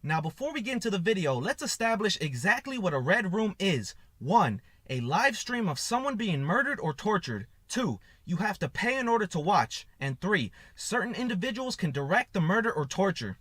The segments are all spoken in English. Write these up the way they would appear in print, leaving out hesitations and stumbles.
Now before we get into the video, let's establish exactly what a red room is. 1. A live stream of someone being murdered or tortured. 2. You have to pay in order to watch. And 3. Certain individuals can direct the murder or torture.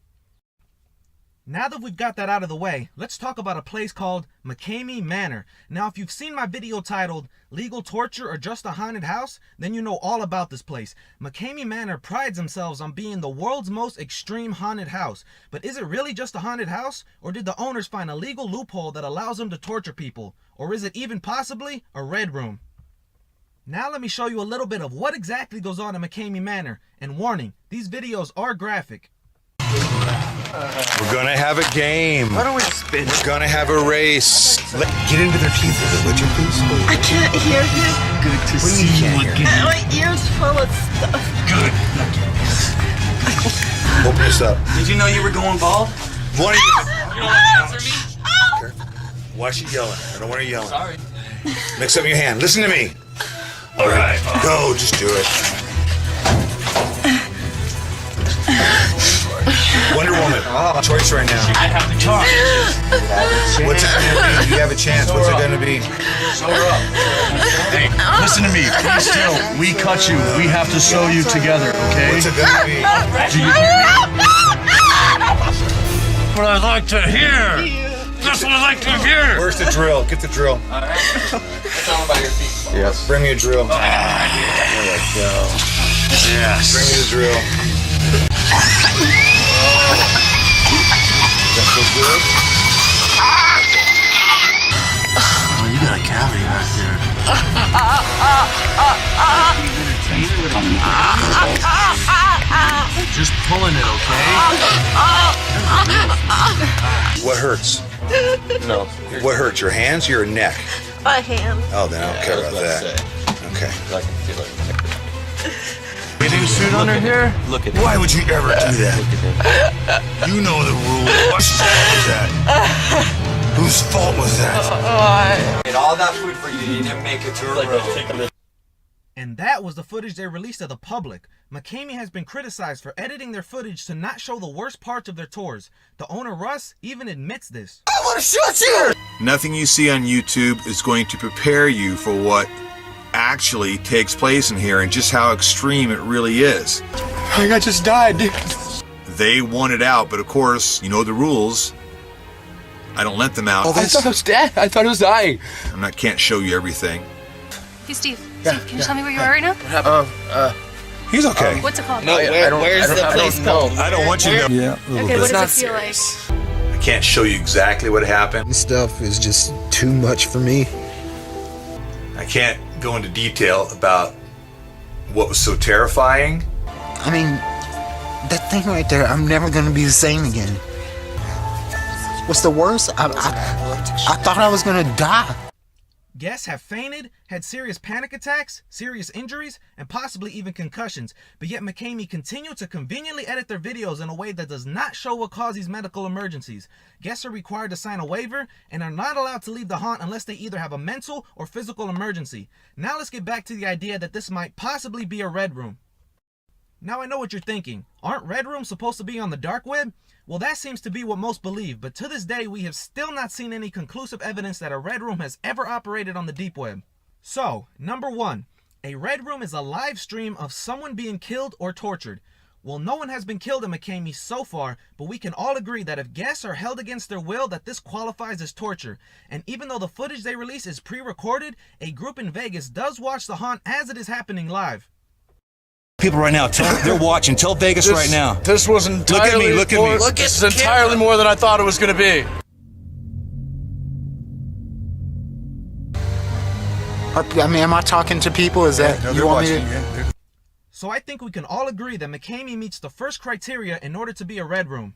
Now that we've got that out of the way, let's talk about a place called MCKAMEY Manor. Now if you've seen my video titled Legal Torture or Just a Haunted House, then you know all about this place. MCKAMEY Manor prides themselves on being the world's most extreme haunted house. But is it really just a haunted house? Or did the owners find a legal loophole that allows them to torture people? Or is it even possibly a red room? Now let me show you a little bit of what exactly goes on in MCKAMEY Manor. And warning, these videos are graphic. We're gonna have a game. Why don't we spin? We're gonna have a race. Get into their teeth, would you please? I can't hear you. Good to see you again. My ears full of stuff. Good. Open this up. Did you know you were going bald? One of you. You don't want to answer me? Careful. Why is she yelling? I don't want her yelling. Sorry. Mix up your hand. Listen to me. All right. Go. Just do it. Wonder Woman. Choice right now. I have to talk. What's it gonna be? You have a chance. What's it gonna be? Sew her up. Hey, listen to me. Be still. We cut you. We have to sew you together, okay? What's it gonna be? What I like to hear. That's what I like to hear. Where's the drill? Get the drill. All right. Tell them about your feet. Yes. Bring me a drill. There we go. Yes. Bring me the drill. That feel good? Oh, you got a cavity back there. Just pulling it, okay? What hurts? No. What hurts? Your hands or your neck? My hand. Oh, then I don't care about that. Okay. I can feel it. Bathing suit under here? Look at Why would you ever do that? You know the rules. Whose fault was that? Whose fault was that? Made all that food for you. You didn't make it to a road. And that was the footage they released to the public. MCKAMEY has been criticized for editing their footage to not show the worst parts of their tours. The owner, Russ, even admits this. I want to shoot you! Nothing you see on YouTube is going to prepare you for what actually takes place in here and just how extreme it really is. I just died, dude. They want it out, but of course, you know the rules. I don't let them out. I thought I was dead. I thought I was dying. Can't show you everything. Hey, Steve. Steve, can you tell me where you are right now? He's okay. What's it called? No, where's the place called? I don't want you to know. Yeah. Okay, what does it feel like? I can't show you exactly what happened. This stuff is just too much for me. I can't go into detail about what was so terrifying. I mean, that thing right there, I'm never gonna be the same again. What's the worst? I thought I was gonna die. Guests have fainted, had serious panic attacks, serious injuries, and possibly even concussions. But yet MCKAMEY continue to conveniently edit their videos in a way that does not show what caused these medical emergencies. Guests are required to sign a waiver and are not allowed to leave the haunt unless they either have a mental or physical emergency. Now let's get back to the idea that this might possibly be a red room. Now I know what you're thinking. Aren't red rooms supposed to be on the dark web? Well, that seems to be what most believe, but to this day we have still not seen any conclusive evidence that a red room has ever operated on the deep web. So, number 1, a red room is a live stream of someone being killed or tortured. Well, no one has been killed in MCKAMEY so far, but we can all agree that if guests are held against their will, that this qualifies as torture. And even though the footage they release is pre-recorded, a group in Vegas does watch the haunt as it is happening live. People right now, they're watching. Tell Vegas right now. This was entirely Look at me. This is entirely more than I thought it was going to be. I mean, am I talking to people? Is that you want me to? So I think we can all agree that MCKAMEY meets the first criteria in order to be a red room.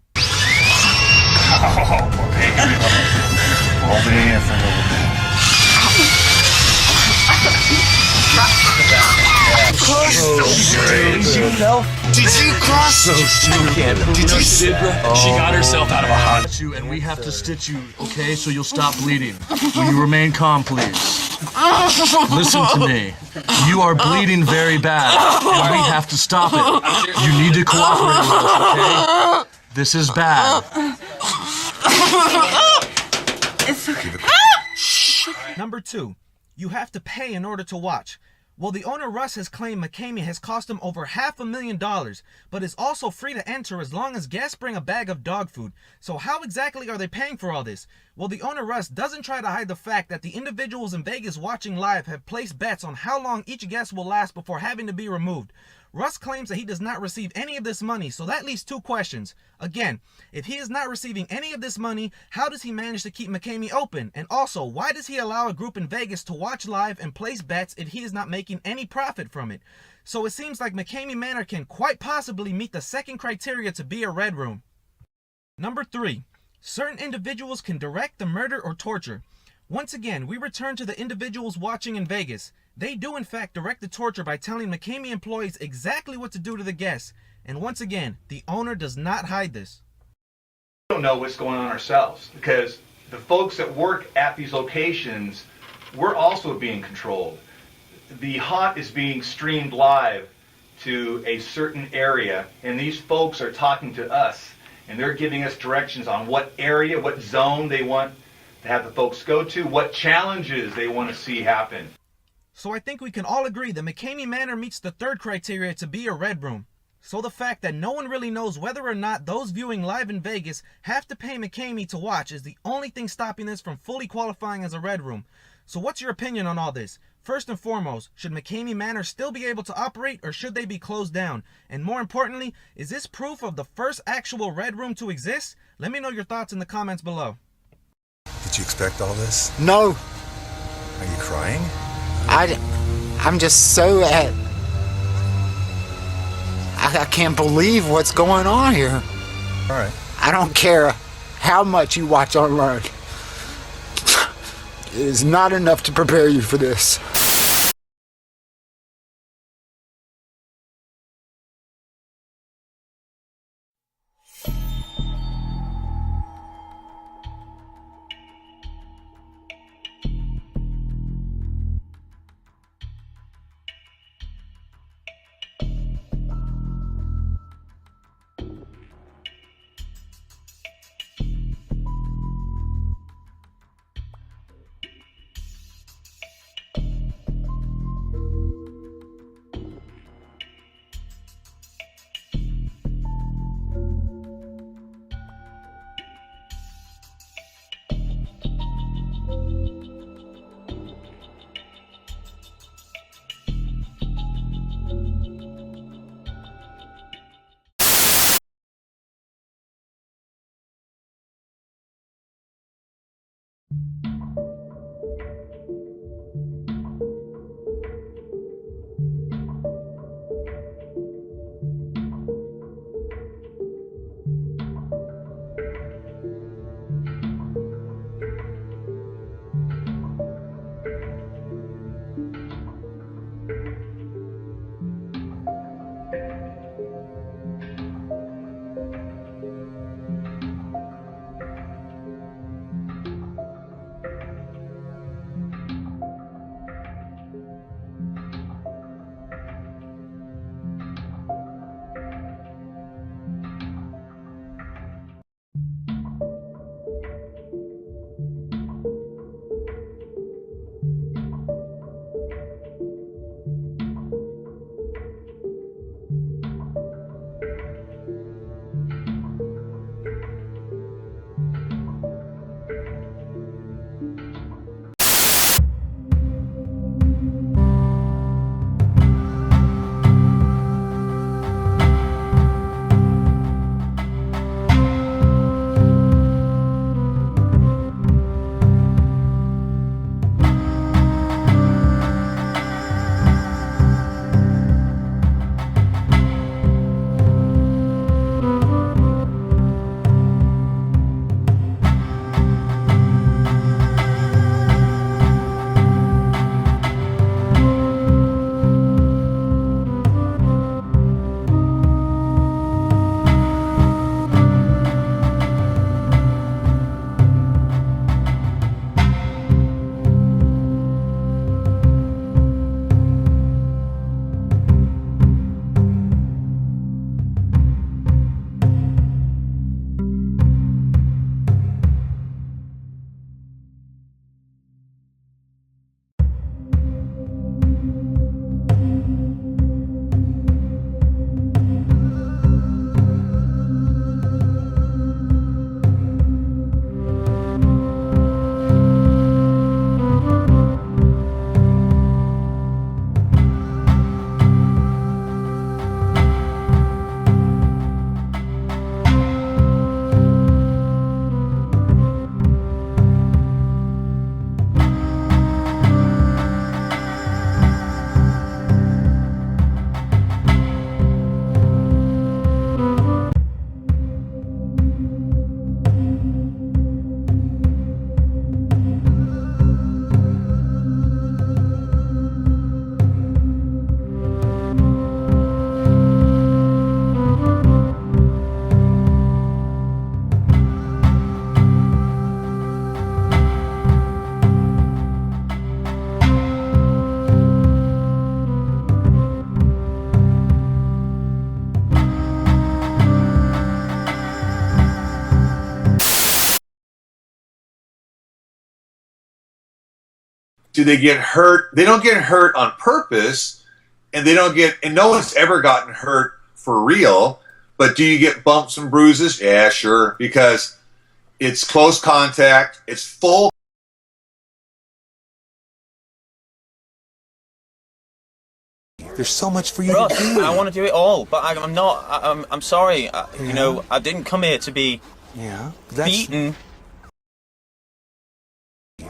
Hold it in for a little bit. Did you cross? So stupid. Did you see that? She got herself out of a hot. And we have to stitch you, okay? So you'll stop bleeding. Will you remain calm, please? Listen to me. You are bleeding very bad, and we have to stop it. You need to cooperate with us, okay? This is bad. It's okay. Number 2, you have to pay in order to watch. Well, the owner Russ has claimed MCKAMEY has cost him over $500,000, but is also free to enter as long as guests bring a bag of dog food. So how exactly are they paying for all this? Well, the owner Russ doesn't try to hide the fact that the individuals in Vegas watching live have placed bets on how long each guest will last before having to be removed. Russ claims that he does not receive any of this money, so that leaves 2 questions. Again, if he is not receiving any of this money, how does he manage to keep MCKAMEY open? And also, why does he allow a group in Vegas to watch live and place bets if he is not making any profit from it? So it seems like MCKAMEY Manor can quite possibly meet the second criteria to be a red room. Number 3, certain individuals can direct the murder or torture. Once again, we return to the individuals watching in Vegas. They do in fact direct the torture by telling MCKAMEY employees exactly what to do to the guests. And once again, the owner does not hide this. We don't know what's going on ourselves because the folks that work at these locations, we're also being controlled. The hunt is being streamed live to a certain area, and these folks are talking to us, and they're giving us directions on what area, what zone they want to have the folks go to, what challenges they want to see happen. So I think we can all agree that MCKAMEY Manor meets the 3rd criteria to be a red room. So the fact that no one really knows whether or not those viewing live in Vegas have to pay MCKAMEY to watch is the only thing stopping this from fully qualifying as a red room. So what's your opinion on all this? First and foremost, should MCKAMEY Manor still be able to operate or should they be closed down? And more importantly, is this proof of the first actual red room to exist? Let me know your thoughts in the comments below. Did you expect all this? No, Are you crying? I'm just so I can't believe what's going on here. All right. I don't care how much you watch or learn. It is not enough to prepare you for this. do they get hurt? They don't get hurt on purpose, and no one's ever gotten hurt for real. But do you get bumps and bruises? Yeah, sure, because it's close contact. It's full. There's so much for you to do. I want to do it all, but I'm not. I'm sorry. You know, I didn't come here to be beaten.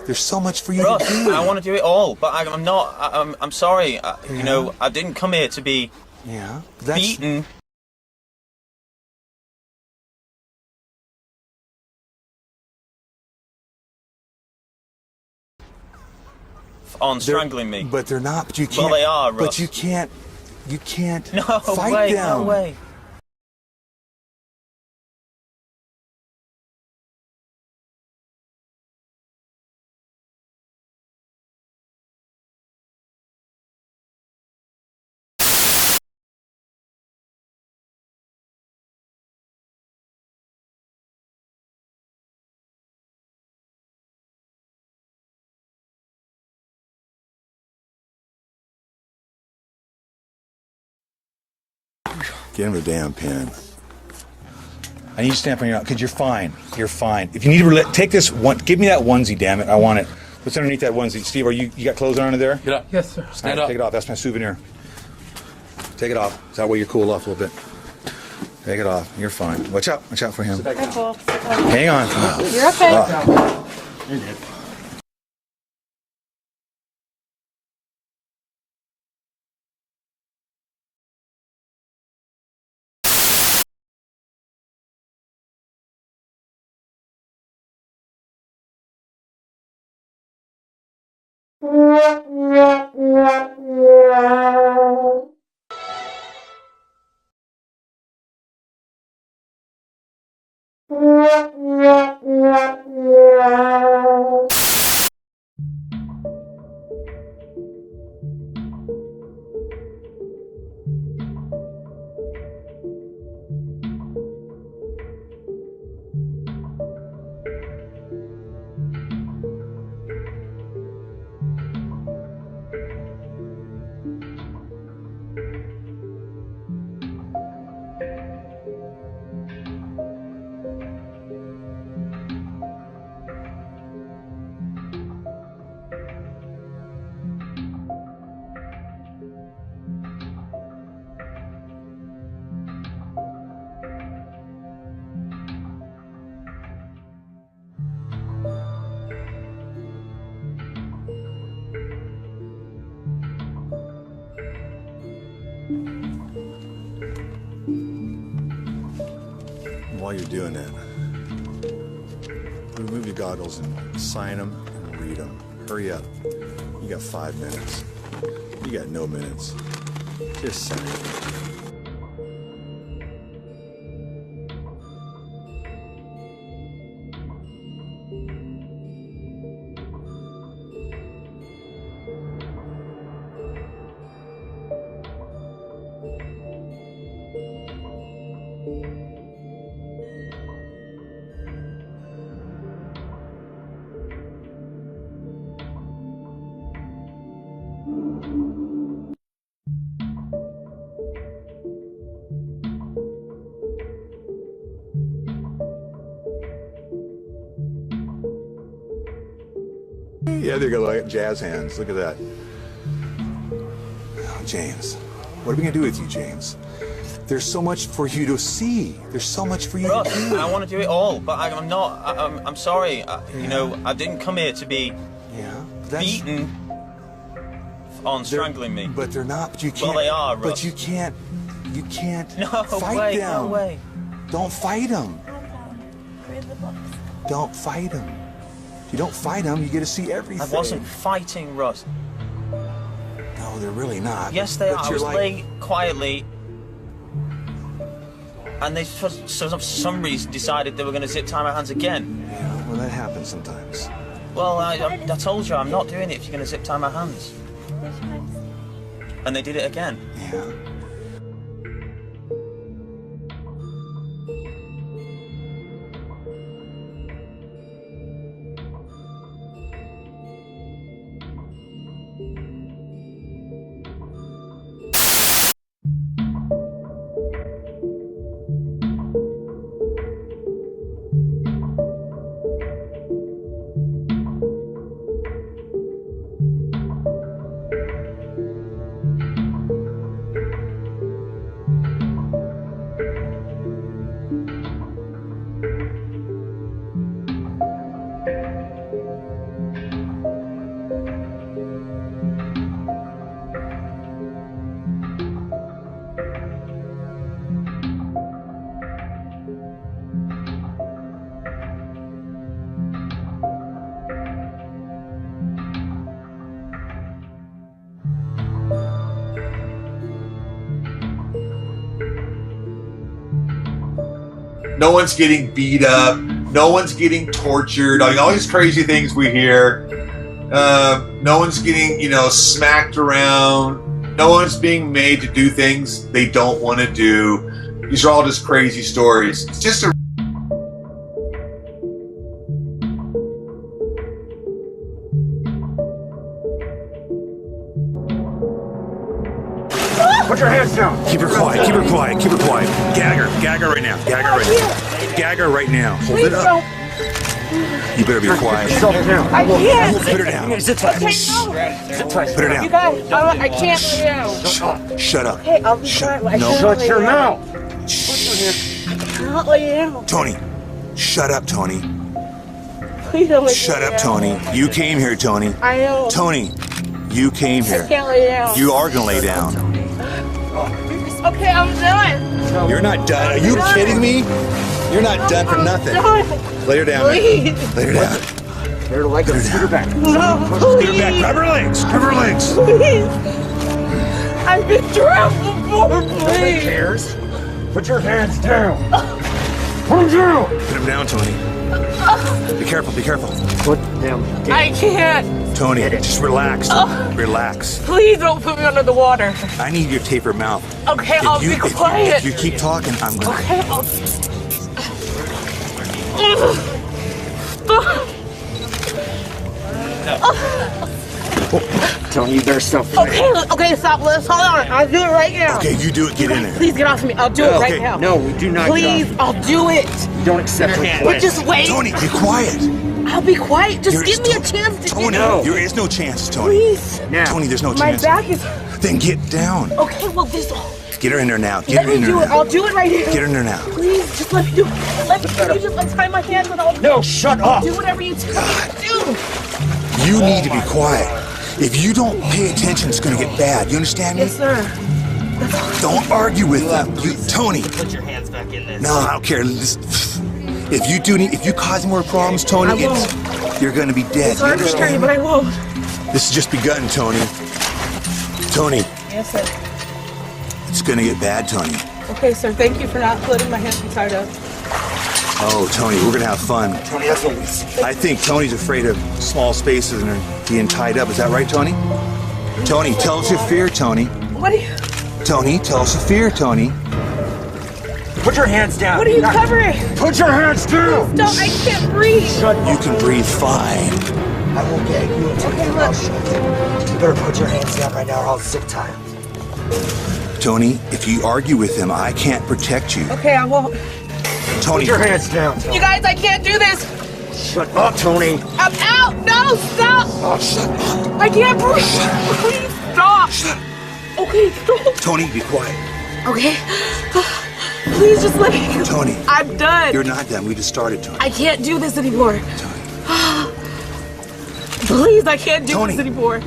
There's so much for you to do. I want to do it all, but I'm not. I'm sorry. You know, I didn't come here to be beaten. On strangling me. But they're not. But you can't. Well, they are, Russ. But you can't. You can't No fight way, them. no way. Get him a damn pen. I need you to stand up on your own, because you're fine. You're fine. If you need to take this one, give me that onesie, damn it. I want it. What's underneath that onesie? Steve, you got clothes on under there? Get up. Yes, sir. Stand up. Take it off. That's my souvenir. Take it off. That way you're cool off a little bit. Take it off. You're fine. Watch out. Watch out for him. Hang on. You're okay. You're good. While you're doing that, remove your goggles and sign them and read them. Hurry up. You got 5 minutes. You got no minutes. Just sign it. Yeah, they go like jazz hands. Look at that. Oh, James, what are we gonna do with you, James? There's so much for you to see. There's so much for you to do. I want to do it all, but I'm not. I'm sorry. You know, I didn't come here to be beaten on strangling me. But they're not. But you can't. Well, they are, Russ. But you can't. You can't fight way, them. No way. Don't fight them. Read the books. Don't fight them. If you don't fight them, you get to see everything. I wasn't fighting, Russ. No, they're really not. Yes, they But are. I you're was like, laying quietly, and they, for some reason, decided they were going to zip tie my hands again. Yeah, well, that happens sometimes. Well, I told you I'm not doing it if you're going to zip tie my hands. And they did it again. Yeah. No one's getting beat up. No one's getting tortured. All these crazy things we hear. No one's getting, smacked around. No one's being made to do things they don't want to do. These are all just crazy stories. It's just a Put your hands down. Keep her quiet. Keep her quiet. Keep her quiet. Gag her. Gag her right now. Gag her right now. Gag her right now. Hold it up. You better be quiet. I can't. Put her down. Put her down. You guys, I can't lay down. Shut up. Hey, I'll be quiet. I No. can't Shut lay your down. mouth. I can't lay down. Tony. Shut up, Tony. Please don't make me Shut lay up, down. Tony. You came here, Tony. I know. Tony, you came I here. can't lay down. You are gonna lay down. Okay, I'm done. You're not done. Are you kidding me? You're not done for nothing. Done. Lay her down. Please. Lay her down. Get her leg up. Scoot her back. No, Get her please. back. Grab her legs. Grab her legs. Please. I've been drowned before, please. Put your hands down. Put them down. Put him down, Tony. Be careful. Be careful. Put them down. I can't. Tony, just relax. Relax. Please don't put me under the water. I need you to tape her mouth. Okay, I'll be quiet. If you keep talking, I'm gonna. Okay, I'll... Tony, you better stop. Okay, stop. Let's hold on. I'll do it right now. Okay, you do it. Get in there. Please get off of me. I'll do it right now. No, we do not. Please, I'll do it. Don't accept it. But just wait. Tony, be quiet. I'll be quiet. Just There is give me a no- chance to Tony, get there is no chance, Tony. Please. Now. Tony, there's no My chance. back is... Then get down. Okay, well, this... Get her in there now. Get Let her me in there do it. now. I'll do it right now. Get her in there now. Please, just let me do it. Let me just untie my hands and I'll No, shut up. do whatever you tell me to do. You need to be quiet. If you don't pay attention, it's gonna get bad. You understand me? Yes, sir. Don't argue with them. Tony. Put your hands back in this. No, I don't care. If you cause more problems, Tony, you're gonna be dead. You Sorry to scare you, understand? but I won't. This has just begun, Tony. Tony, Yes, sir. it's gonna get bad, Tony. Okay, sir. Thank you for not letting my hands be tied up. Oh, Tony, we're gonna have fun. Tony, that's what we see. I think Tony's afraid of small spaces and being tied up. Is that right, Tony? Tony, tell us your fear, Tony. What are you... Tony, tell us your fear, Tony. Put your hands down. What are you covering? Put your hands down. Don't. I can't breathe. You can breathe fine. I will gag you until Okay, you look. You better put your hands down right now or I'll zip tie them. Tony, if you argue with him, I can't protect you. Okay, I won't. Tony, Put your hands down. You guys, I can't do this. Shut up, Tony. I'm out. No, stop. Oh, shut up. I can't breathe. Please stop. Okay, stop. Tony, be quiet. Okay. Please just let me go. Tony, I'm done. you're not done. We just started, Tony. I can't do this anymore. Tony, Please, I can't do Tony. this anymore.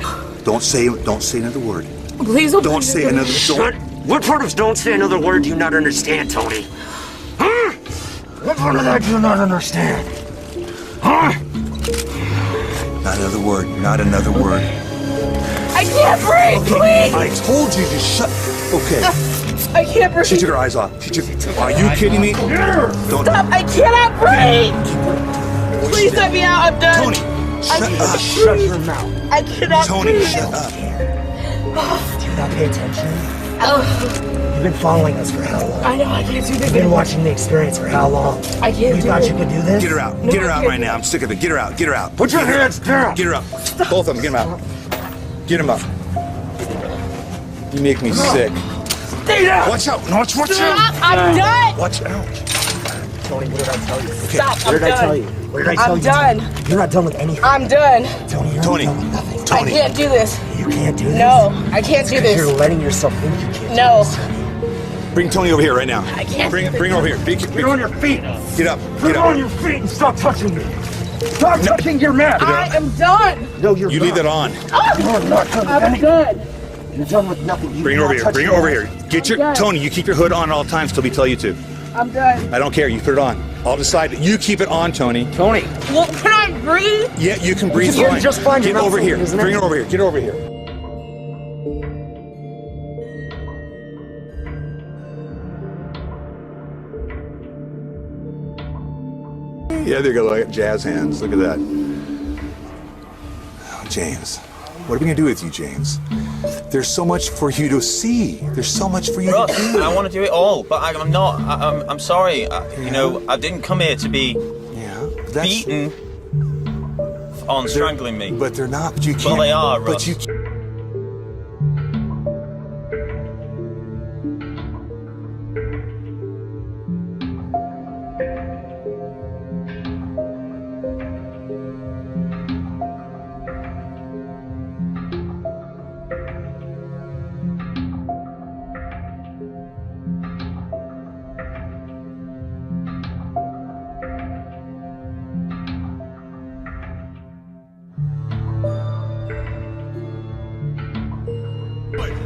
don't say another word. Please don't. Don't say another. Shut. What part of don't say another word do you not understand, Tony? Huh? What part of that do you not understand? Huh? Not another word. Not another word. I can't breathe. Please. I told you to shut. Okay. I can't breathe. She took her eyes off. Are you kidding me? Don't. Stop. I cannot breathe. Please let me out. I'm done. Tony, shut up. Shut your mouth. I cannot Tony, breathe. shut up. Do you not pay attention? Oh, You've been following us for how long? I know. I can't do this You've been anymore. watching the experience for how long? I can't You do thought it. you could do this? Get her out. No, Get her I out can't. right now. I'm sick of it. Get her out. Get her out. Put your hands down. Get her out. Both of them. Get them out. Get them out. You make me sick. Stay down. Watch out. No, watch out. I'm done. Watch out. Tony, what did I tell you? Stop. What did I tell you? I'm done. What did I tell I'm you? done. You're not done with anything. I'm done. Tony, you're Tony. not done with nothing. I Tony. can't do this. You can't do this. No, I can't do Because you're this. letting yourself think you can't. No. Bring Tony over here right now. I can't Bring do this. her over here. Get on your feet. Get up. Get Get on up. your feet and stop touching me. Stop touching your mat. I am done. No, you're You leave that on. You're not done with I'm anything. done. You're done with nothing. You Bring her over here. cannot Bring touch her over me. here. Get your done. Tony. You keep your hood on at all times till we tell you to. I'm done. I don't care. You put it on. I'll decide. You keep it on, Tony. Tony. Well, can I breathe? Yeah, you can breathe You're fine. just fine. Get You're not over here. isn't it? Bring her over here. Get over here. Yeah, they go like jazz hands. Look at that. Oh, James, what are we gonna do with you, James? There's so much for you to see. There's so much for you Russ, to do. I want to do it all, but I'm not. I'm sorry. You know, I didn't come here to be beaten on strangling me. But they're not. But you can't. Well, they are, Russ. But you.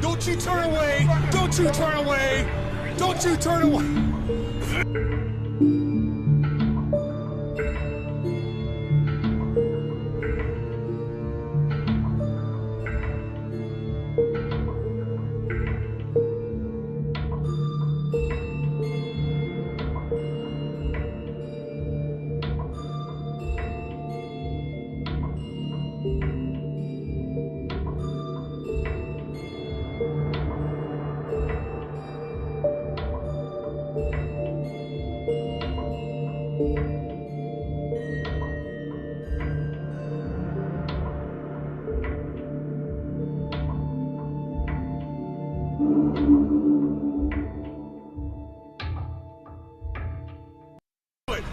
Don't you turn away! Don't you turn away! Don't you turn away!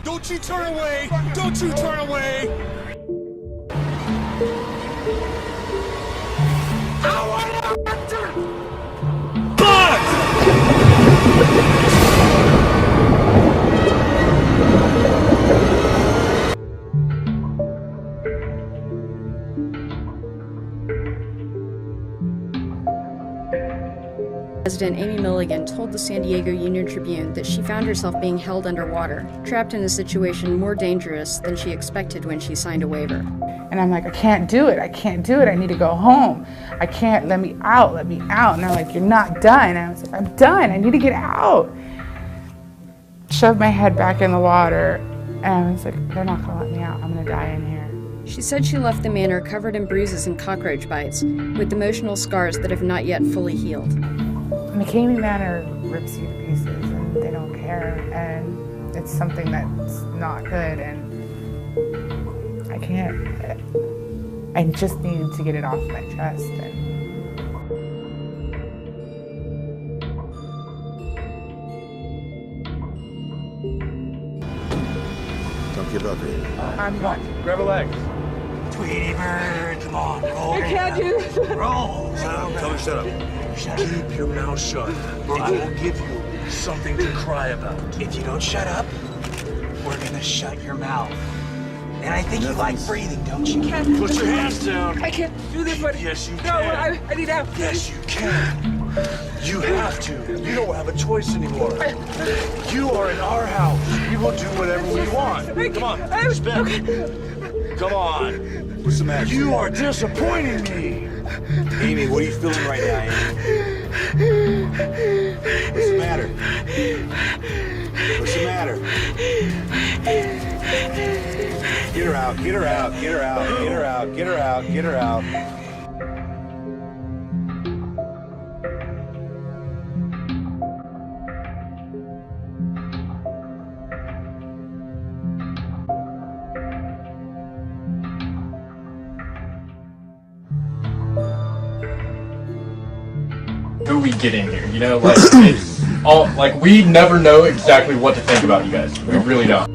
Don't you turn away! Don't you turn away! I want to enter! President Amy Milligan told the San Diego Union Tribune that she found herself being held underwater, trapped in a situation more dangerous than she expected when she signed a waiver. And I'm like, I can't do it. I can't do it. I need to go home. I can't, let me out, let me out. And they're like, you're not done. And I was like, I'm done. I need to get out. Shoved my head back in the water. And I was like, they're not going to let me out. I'm going to die in here. She said she left the manor covered in bruises and cockroach bites, with emotional scars that have not yet fully healed. MCKAMEY Manor rips you to pieces and they don't care. And it's something that's not good. And I can't. I just needed to get it off my chest. Don't give up, baby. I'm not. Grab a leg. Tweety bird, come on, roll. I can't do this. Roll. Tell her shut up. Keep your mouth shut, or I will give you something to cry about. If you don't shut up, we're gonna shut your mouth. And I think you like breathing, don't you? Put your hands down. I can't do this, but Yes, you no, can. I need help. Yes, you can. You have to. You don't have a choice anymore. You are in our house. We will do whatever we want. Come on, spin. Come on. What's the matter? You are disappointing me. Amy, what are you feeling right now, Amy? What's the matter? What's the matter? Get her out, get her out, get her out, get her out, get her out, get her out. Who we get in here, you know, like it's all like we never know exactly what to think about you guys. We really don't.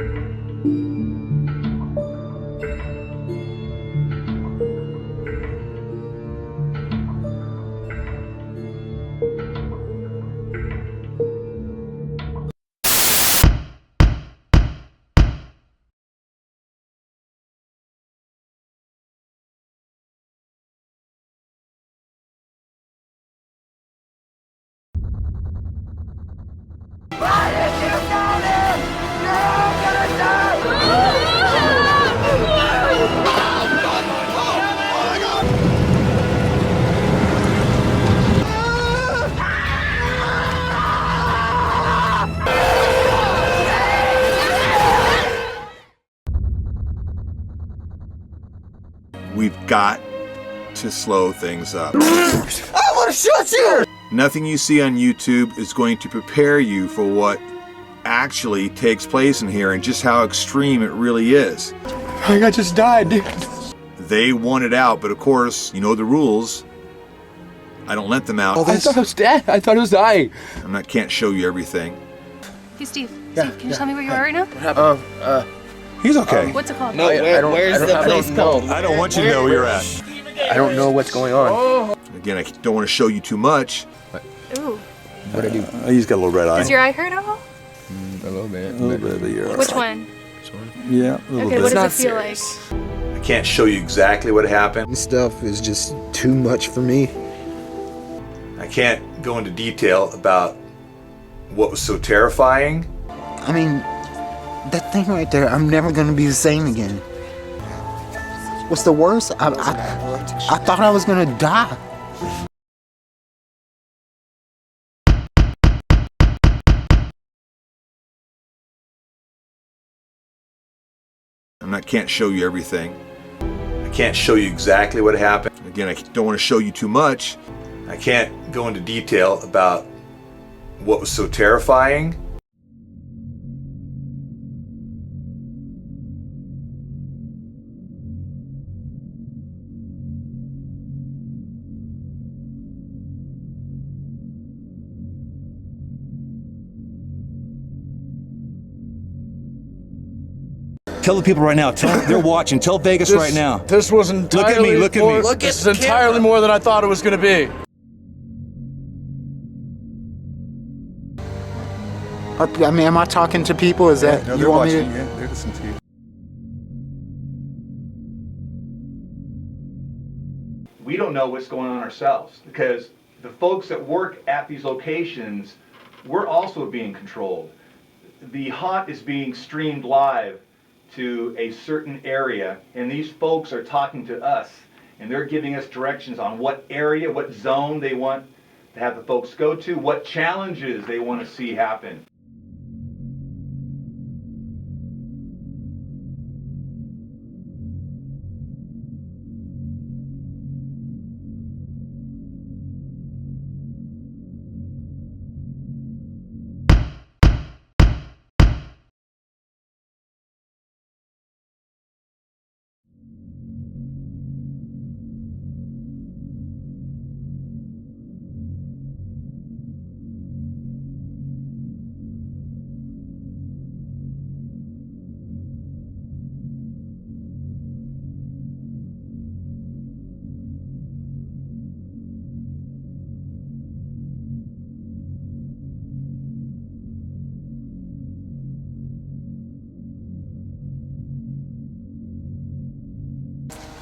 Why did you go there? You're all gonna We've got to slow things up. I want to shoot you! Nothing you see on YouTube is going to prepare you for what actually takes place in here and just how extreme it really is. I just died, dude. They want it out, but of course, you know the rules. I don't let them out. I thought I was dead. I thought I was dying. Can't show you everything. Hey, Steve. Steve, can you tell me where you are right now? He's okay. What's it called? No, where's the place called? I don't want you to know where you're at. I don't know what's going on. Again, I don't want to show you too much. Ooh. What I do? He's got a little red eye. Does your eye hurt at all? A little bit. A little bit, but you're Which one? Yeah, a little Okay, bit. what does it feel like? I can't show you exactly what happened. This stuff is just too much for me. I can't go into detail about what was so terrifying. I mean, that thing right there, I'm never gonna be the same again. What's the worst? I thought I was gonna die. Can't show you everything. I can't show you exactly what happened. Again, I don't want to show you too much. I can't go into detail about what was so terrifying. Tell the people right now. Tell they're watching. Tell Vegas right now. This was entirely Look at me. This is entirely more than I thought it was going to be. I mean, am I talking to people? Is that No, you they're want watching. me to? Yeah, they're listening to you. We don't know what's going on ourselves because the folks that work at these locations, we're also being controlled. The hunt is being streamed live to a certain area, and these folks are talking to us, and they're giving us directions on what area, what zone they want to have the folks go to, what challenges they want to see happen.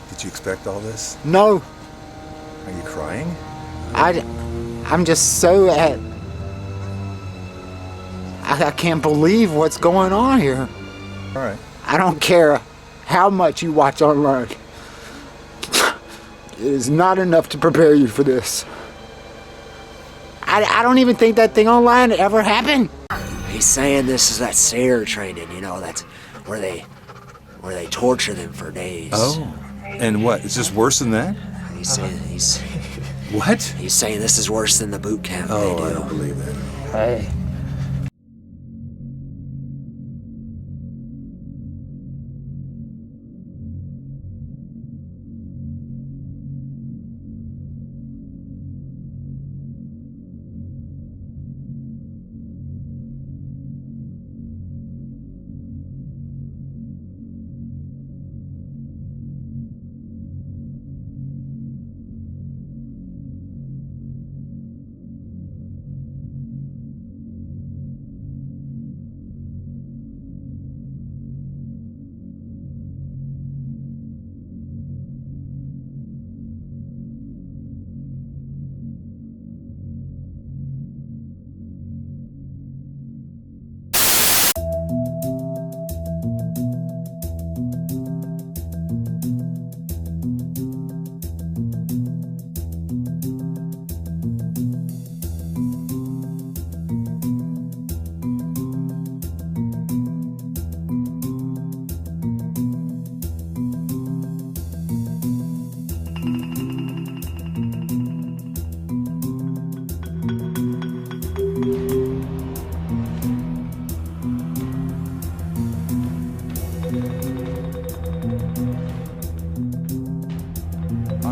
Did you expect all this? No. Are you crying? I'm just so at. I can't believe what's going on here. All right. I don't care how much you watch online. It is not enough to prepare you for this. I don't even think that thing online ever happened. He's saying this is that SARE training, you know, that's where they torture them for days. Oh. And what? Is this worse than that? He's saying What? He's saying this is worse than the boot camp Oh, they do. I don't believe that. Hey.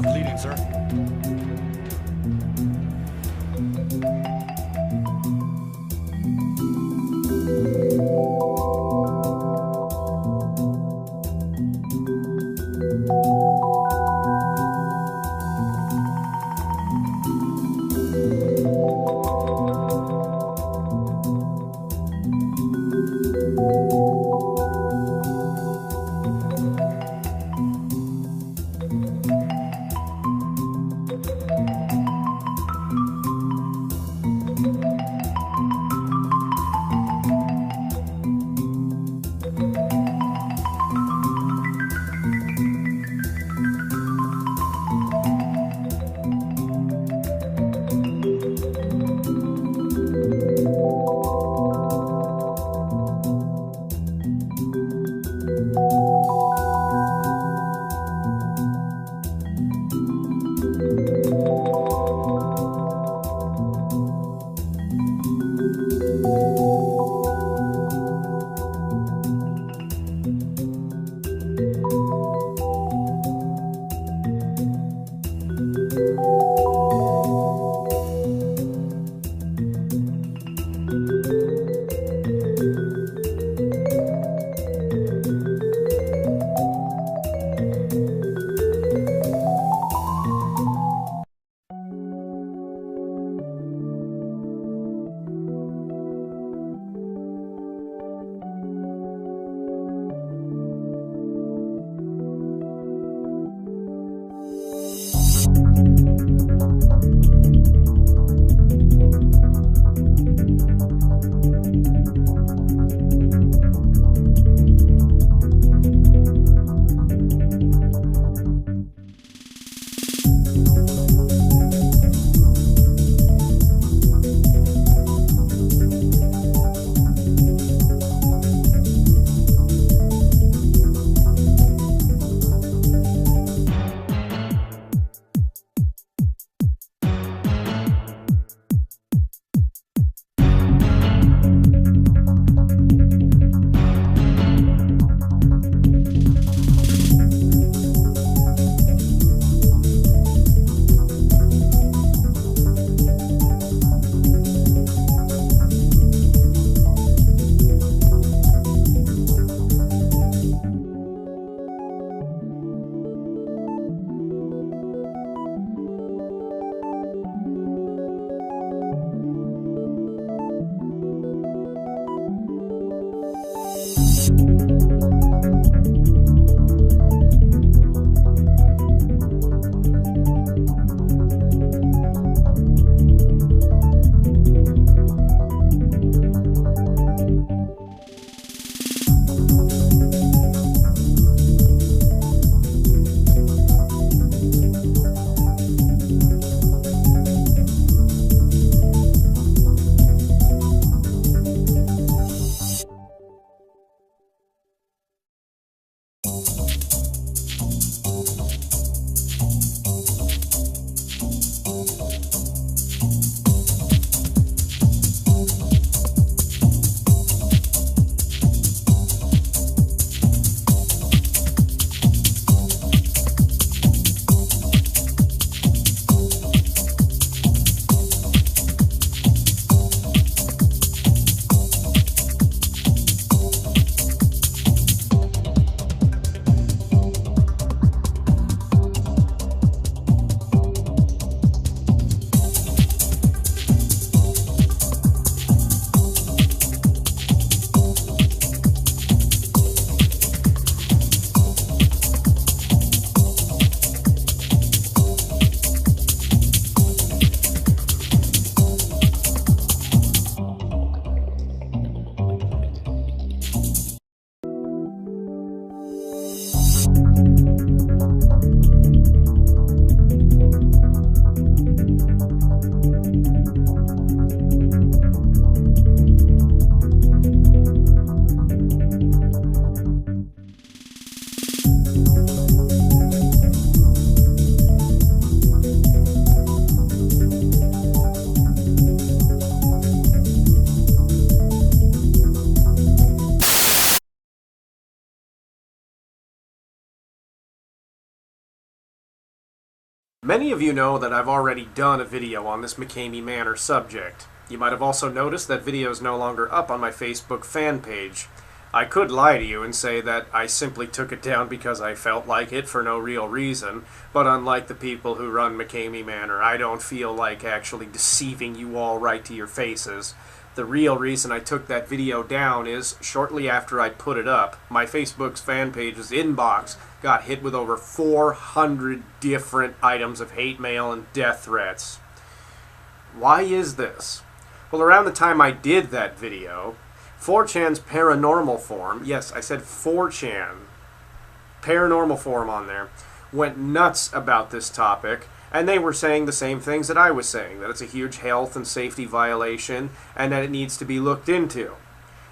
Not bleeding, sir. Many of you know that I've already done a video on this MCKAMEY Manor subject. You might have also noticed that video is no longer up on my Facebook fan page. I could lie to you and say that I simply took it down because I felt like it for no real reason, but unlike the people who run MCKAMEY Manor, I don't feel like actually deceiving you all right to your faces. The real reason I took that video down is, shortly after I put it up, my Facebook's fan page's inbox got hit with over 400 different items of hate mail and death threats. Why is this? Well, around the time I did that video, 4chan's paranormal forum, yes, I said 4chan, paranormal forum on there, went nuts about this topic, and they were saying the same things that I was saying, that it's a huge health and safety violation, and that it needs to be looked into.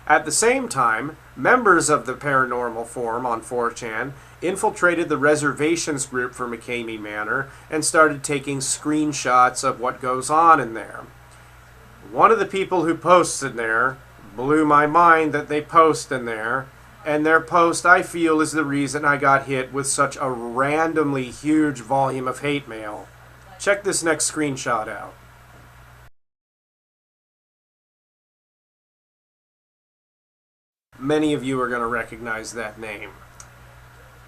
At the same time, members of the paranormal forum on 4chan infiltrated the reservations group for MCKAMEY Manor and started taking screenshots of what goes on in there. One of the people who posts in there blew my mind that they post in there, and their post, I feel, is the reason I got hit with such a randomly huge volume of hate mail. Check this next screenshot out. Many of you are going to recognize that name.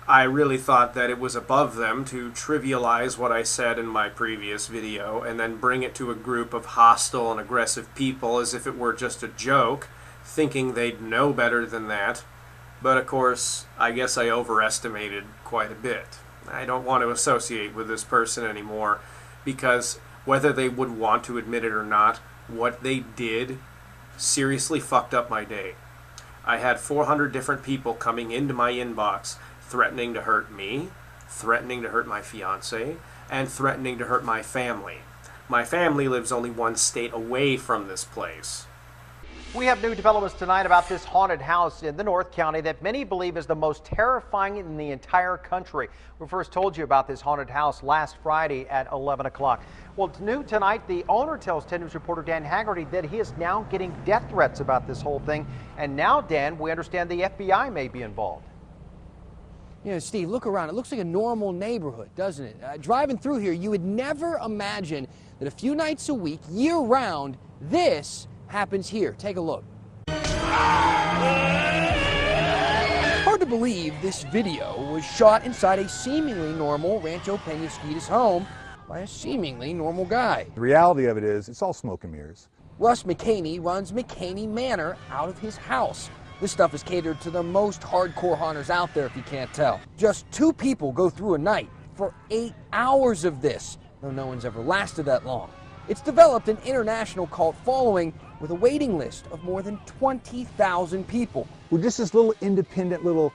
I really thought that it was above them to trivialize what I said in my previous video and then bring it to a group of hostile and aggressive people as if it were just a joke, thinking they'd know better than that. But of course, I guess I overestimated quite a bit. I don't want to associate with this person anymore because whether they would want to admit it or not, what they did seriously fucked up my day. I had 400 different people coming into my inbox threatening to hurt me, threatening to hurt my fiance, and threatening to hurt my family. My family lives only one state away from this place. We have new developments tonight about this haunted house in the North County that many believe is the most terrifying in the entire country. We first told you about this haunted house last Friday at 11 o'clock. Well, it's new tonight. The owner tells 10 News reporter Dan Haggerty that he is now getting death threats about this whole thing. And now, Dan, we understand the FBI may be involved. You know, Steve, look around. It looks like a normal neighborhood, doesn't it? Driving through here, you would never imagine that a few nights a week, year-round, this happens here. Take a look. Hard to believe this video was shot inside a seemingly normal Rancho Penasquitos home by a seemingly normal guy. The reality of it is, it's all smoke and mirrors. Russ McKamey runs MCKAMEY Manor out of his house. This stuff is catered to the most hardcore haunters out there, if you can't tell. Just 2 people go through a night for 8 hours of this, though no one's ever lasted that long. It's developed an international cult following with a waiting list of more than 20,000 people. We're just this little independent little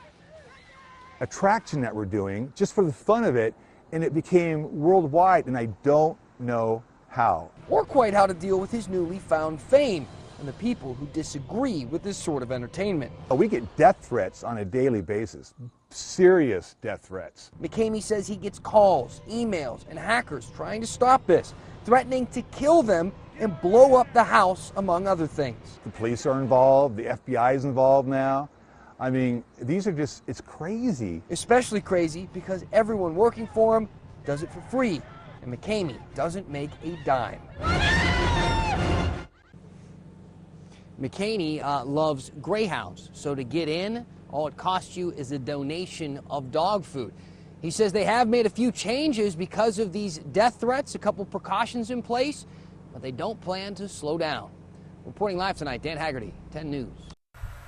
attraction that we're doing, just for the fun of it, and it became worldwide, and I don't know how. Or quite how to deal with his newly found fame and the people who disagree with this sort of entertainment. We get death threats on a daily basis, serious death threats. McKamey says he gets calls, emails, and hackers trying to stop this, threatening to kill them and blow up the house, among other things. The police are involved, the FBI is involved now. I mean, these are just, it's crazy. Especially crazy because everyone working for him does it for free, and McKamey doesn't make a dime. McKamey loves greyhounds, so to get in, all it costs you is a donation of dog food. He says they have made a few changes because of these death threats, a couple precautions in place, but they don't plan to slow down. Reporting live tonight, Dan Haggerty, 10 News.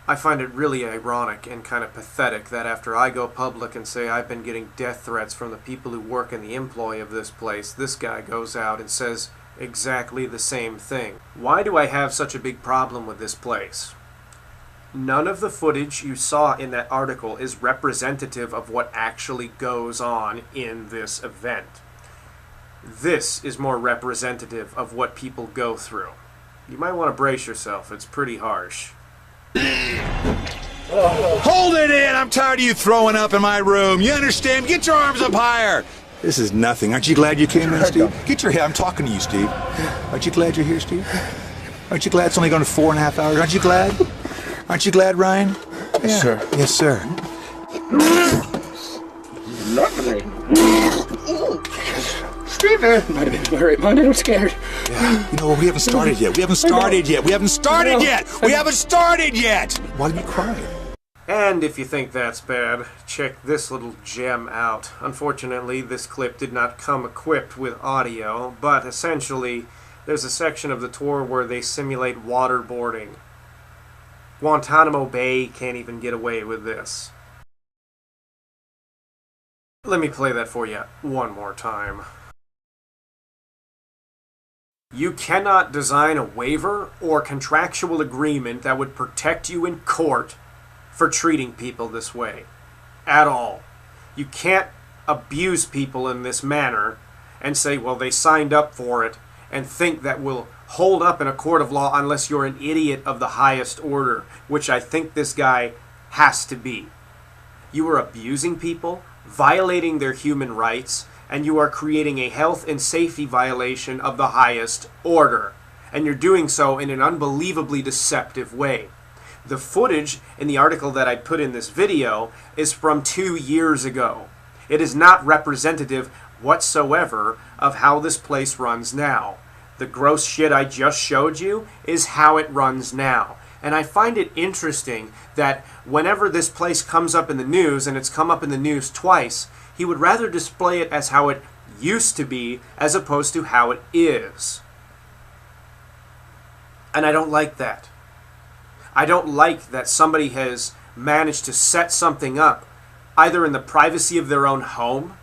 I find it really ironic and kind of pathetic that after I go public and say I've been getting death threats from the people who work in the employ of this place, this guy goes out and says exactly the same thing. Why do I have such a big problem with this place? None of the footage you saw in that article is representative of what actually goes on in this event. This is more representative of what people go through. You might want to brace yourself, it's pretty harsh. Hold it in! I'm tired of you throwing up in my room. You understand? Get your arms up higher! This is nothing. Aren't you glad you came in, Steve? Get your head. I'm talking to you, Steve. Aren't you glad you're here, Steve? Aren't you glad it's only gone 4.5 hours? Aren't you glad? Aren't you glad, Ryan? Yes, sir. Yes, sir. Lovely. screaming. Might have been right, minded. I'm scared. Yeah. You know, we haven't started yet. We haven't started yet. We haven't started yet. We haven't started yet. Why are you crying? And if you think that's bad, check this little gem out. Unfortunately, this clip did not come equipped with audio, but essentially, there's a section of the tour where they simulate waterboarding. Guantanamo Bay can't even get away with this. Let me play that for you one more time. You cannot design a waiver or contractual agreement that would protect you in court for treating people this way. At all. You can't abuse people in this manner and say, well, they signed up for it, and think that will hold up in a court of law unless you're an idiot of the highest order, which I think this guy has to be. You are abusing people, violating their human rights, and you are creating a health and safety violation of the highest order. And you're doing so in an unbelievably deceptive way. The footage in the article that I put in this video is from 2 years ago. It is not representative whatsoever of how this place runs now. The gross shit I just showed you is how it runs now. And I find it interesting that whenever this place comes up in the news, and it's come up in the news twice, he would rather display it as how it used to be as opposed to how it is. And I don't like that. I don't like that somebody has managed to set something up either in the privacy of their own home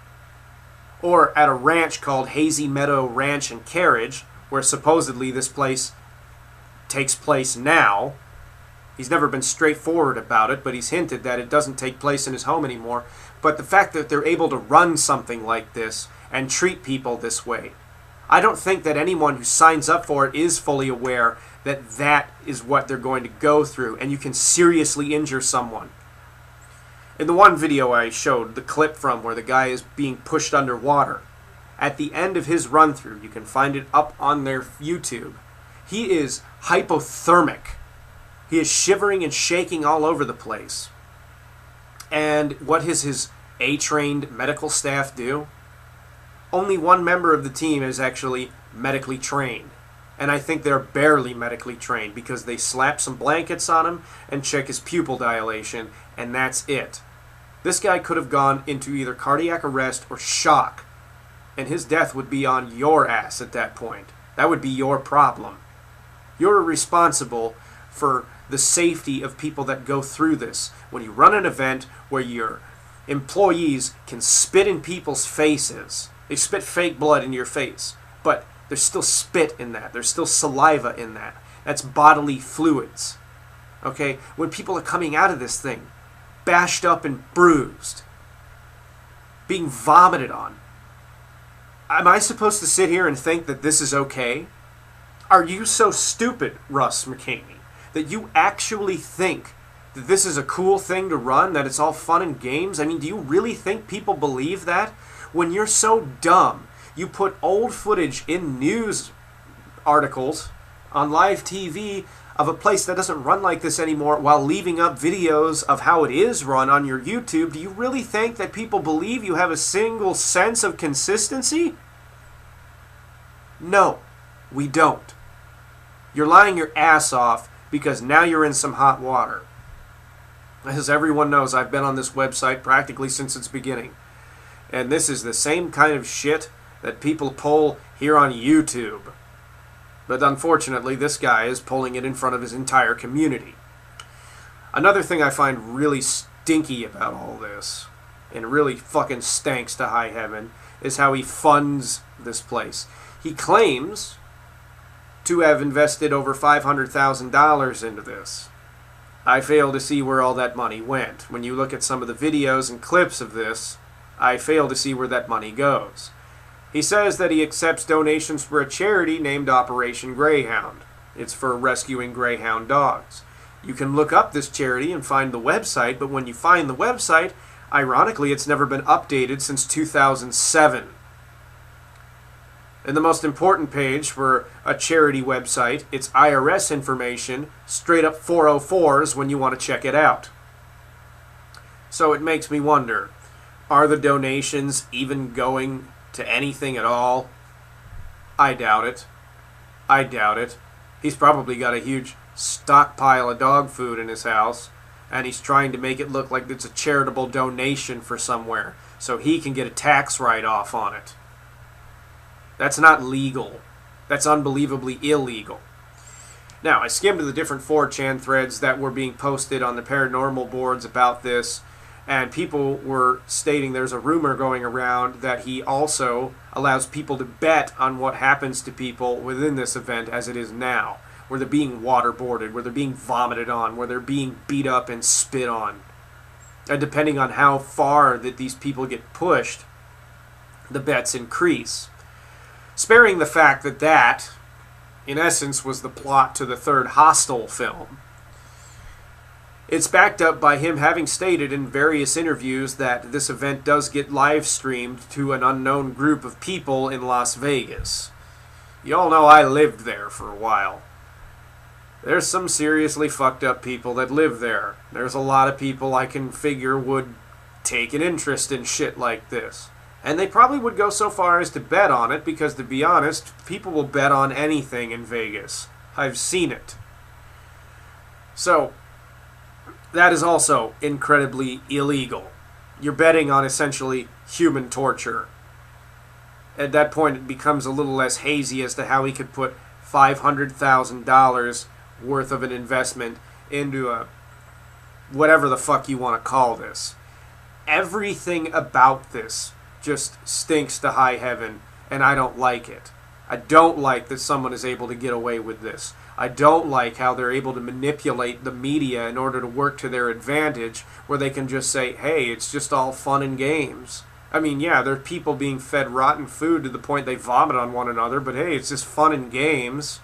or at a ranch called Hazy Meadow Ranch and Carriage, where supposedly this place takes place now. He's never been straightforward about it, but he's hinted that it doesn't take place in his home anymore. But the fact that they're able to run something like this and treat people this way, I don't think that anyone who signs up for it is fully aware that that is what they're going to go through, and you can seriously injure someone. In the one video I showed the clip from where the guy is being pushed underwater, at the end of his run-through, you can find it up on their YouTube, he is hypothermic. He is shivering and shaking all over the place. And what does his A-trained medical staff do? Only one member of the team is actually medically trained. And I think they're barely medically trained because they slap some blankets on him and check his pupil dilation, and that's it. This guy could have gone into either cardiac arrest or shock, and his death would be on your ass at that point. That would be your problem. You're responsible for the safety of people that go through this. When you run an event where your employees can spit in people's faces, they spit fake blood in your face, but there's still spit in that. There's still saliva in that. That's bodily fluids. Okay? When people are coming out of this thing, bashed up and bruised, being vomited on, am I supposed to sit here and think that this is okay? Are you so stupid, Russ McKamey, that you actually think that this is a cool thing to run, that it's all fun and games? I mean, do you really think people believe that? When you're so dumb, you put old footage in news articles on live TV of a place that doesn't run like this anymore while leaving up videos of how it is run on your YouTube. Do you really think that people believe you have a single sense of consistency? No, we don't. You're lying your ass off because now you're in some hot water. As everyone knows, I've been on this website practically since its beginning. And this is the same kind of shit that people pull here on YouTube. But unfortunately, this guy is pulling it in front of his entire community. Another thing I find really stinky about all this, and really fucking stanks to high heaven, is how he funds this place. He claims to have invested over $500,000 into this. I fail to see where all that money went. When you look at some of the videos and clips of this, I fail to see where that money goes. He says that he accepts donations for a charity named Operation Greyhound. It's for rescuing greyhound dogs. You can look up this charity and find the website, but when you find the website, ironically, it's never been updated since 2007. And the most important page for a charity website, it's IRS information, straight up 404s when you want to check it out. So it makes me wonder, are the donations even going to anything at all? I doubt it. I doubt it. He's probably got a huge stockpile of dog food in his house, and he's trying to make it look like it's a charitable donation for somewhere, so he can get a tax write-off on it. That's not legal. That's unbelievably illegal. Now, I skimmed the different 4chan threads that were being posted on the paranormal boards about this, and people were stating there's a rumor going around that he also allows people to bet on what happens to people within this event as it is now, where they're being waterboarded, where they're being vomited on, where they're being beat up and spit on. And depending on how far that these people get pushed, the bets increase. Sparing the fact that that, in essence, was the plot to the third Hostel film. It's backed up by him having stated in various interviews that this event does get live streamed to an unknown group of people in Las Vegas. You all know I lived there for a while. There's some seriously fucked up people that live there. There's a lot of people I can figure would take an interest in shit like this. And they probably would go so far as to bet on it, because to be honest, people will bet on anything in Vegas. I've seen it. So, that is also incredibly illegal. You're betting on essentially human torture. At that point, it becomes a little less hazy as to how he could put $500,000 worth of an investment into a whatever the fuck you want to call this. Everything about this just stinks to high heaven, and I don't like it. I don't like that someone is able to get away with this. I don't like how they're able to manipulate the media in order to work to their advantage, where they can just say, hey, it's just all fun and games. I mean, yeah, there are people being fed rotten food to the point they vomit on one another, but hey, it's just fun and games.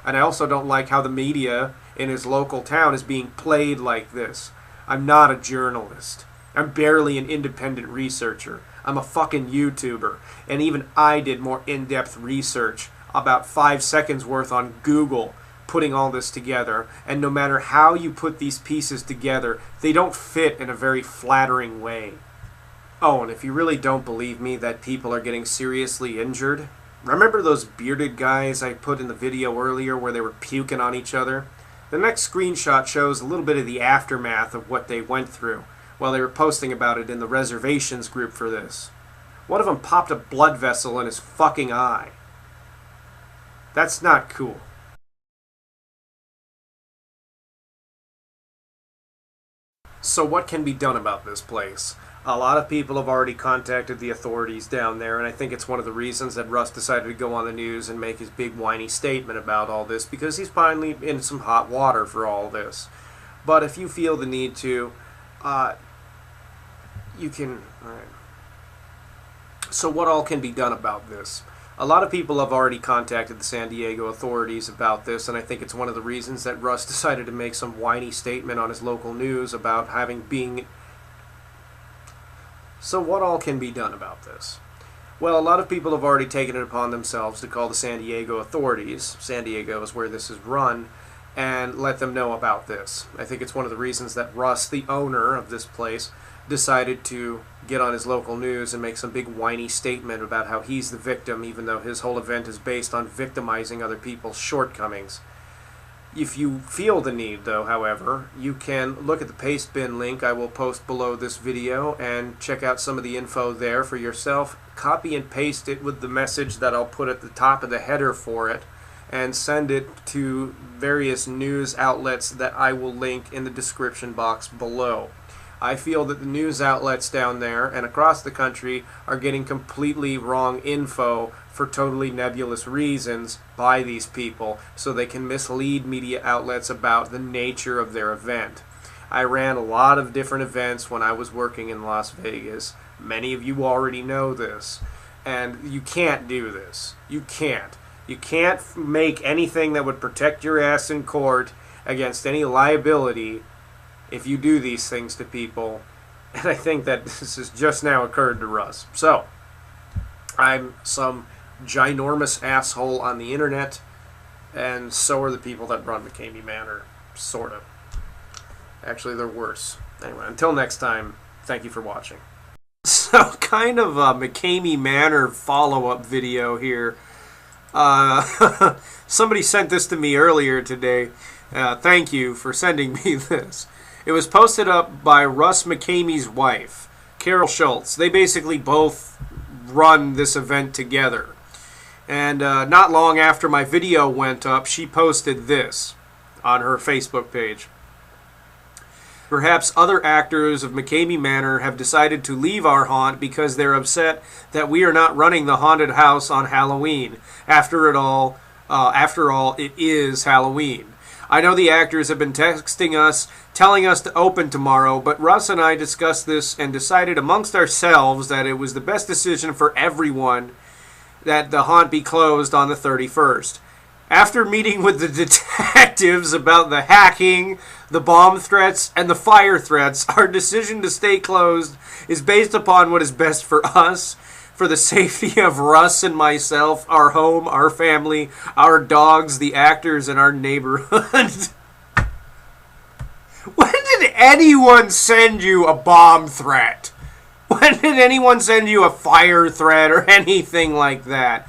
And I also don't like how the media in his local town is being played like this. I'm not a journalist. I'm barely an independent researcher. I'm a fucking YouTuber, and even I did more in-depth research, about 5 seconds worth on Google, putting all this together, and no matter how you put these pieces together, they don't fit in a very flattering way. Oh, and if you really don't believe me that people are getting seriously injured, remember those bearded guys I put in the video earlier where they were puking on each other? The next screenshot shows a little bit of the aftermath of what they went through while they were posting about it in the reservations group for this. One of them popped a blood vessel in his fucking eye. That's not cool. So what can be done about this place? A lot of people have already contacted the authorities down there, and I think it's one of the reasons that Russ decided to go on the news and make his big whiny statement about all this, because he's finally in some hot water for all this. But if you feel the need to, you can... Alright. So what all can be done about this? A lot of people have already contacted the San Diego authorities about this, and I think it's one of the reasons that Russ decided to make some whiny statement on his local news about being... So what all can be done about this? Well, a lot of people have already taken it upon themselves to call the San Diego authorities, San Diego is where this is run, and let them know about this. I think it's one of the reasons that Russ, the owner of this place, decided to get on his local news and make some big whiny statement about how he's the victim, even though his whole event is based on victimizing other people's shortcomings. If you feel the need, though, however, you can look at the paste bin link I will post below this video and check out some of the info there for yourself. Copy and paste it with the message that I'll put at the top of the header for it, and send it to various news outlets that I will link in the description box below. I feel that the news outlets down there and across the country are getting completely wrong info for totally nebulous reasons by these people, so they can mislead media outlets about the nature of their event. I ran a lot of different events when I was working in Las Vegas. Many of you already know this. And you can't do this. You can't. You can't make anything that would protect your ass in court against any liability if you do these things to people. And I think that this has just now occurred to us. So, I'm some ginormous asshole on the internet, and so are the people that run MCKAMEY Manor, sort of. Actually, they're worse. Anyway, until next time, thank you for watching. So, kind of a MCKAMEY Manor follow-up video here. Somebody sent this to me earlier today. Thank you for sending me this. It was posted up by Russ McKamey's wife, Carol Schultz. They basically both run this event together. And not long after my video went up, she posted this on her Facebook page. Perhaps other actors of MCKAMEY Manor have decided to leave our haunt because they're upset that we are not running the haunted house on Halloween. After all, it is Halloween. I know the actors have been texting us, telling us to open tomorrow, but Russ and I discussed this and decided amongst ourselves that it was the best decision for everyone that the haunt be closed on the 31st. After meeting with the detectives about the hacking, the bomb threats, and the fire threats, our decision to stay closed is based upon what is best for us, for the safety of Russ and myself, our home, our family, our dogs, the actors, and our neighborhood. When did anyone send you a bomb threat? When did anyone send you a fire threat or anything like that?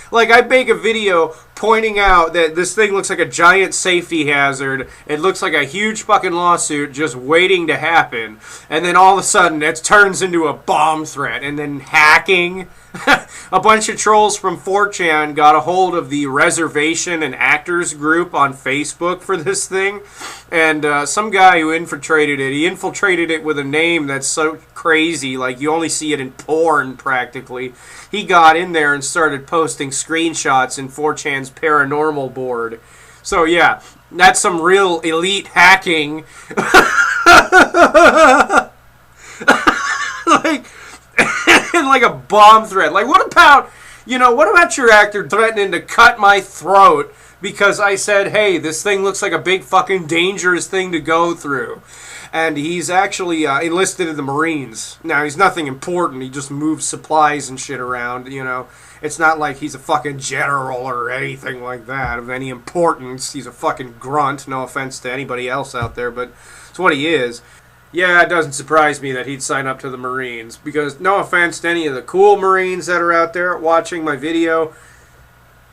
Like, I make a video pointing out that this thing looks like a giant safety hazard. It looks like a huge fucking lawsuit just waiting to happen. And then all of a sudden, it turns into a bomb threat. And then hacking. A bunch of trolls from 4chan got a hold of the reservation and actors group on Facebook for this thing. And some guy who infiltrated it, he infiltrated it with a name that's so crazy, like you only see it in porn practically. He got in there and started posting screenshots in 4chan's paranormal board. So yeah, that's some real elite hacking. Like a bomb threat. Like, what about your actor threatening to cut my throat because I said, hey, this thing looks like a big fucking dangerous thing to go through. And he's actually enlisted in the Marines. Now, he's nothing important. He just moves supplies and shit around, you know. It's not like he's a fucking general or anything like that of any importance. He's a fucking grunt. No offense to anybody else out there, but it's what he is. Yeah, it doesn't surprise me that he'd sign up to the Marines. Because, no offense to any of the cool Marines that are out there watching my video,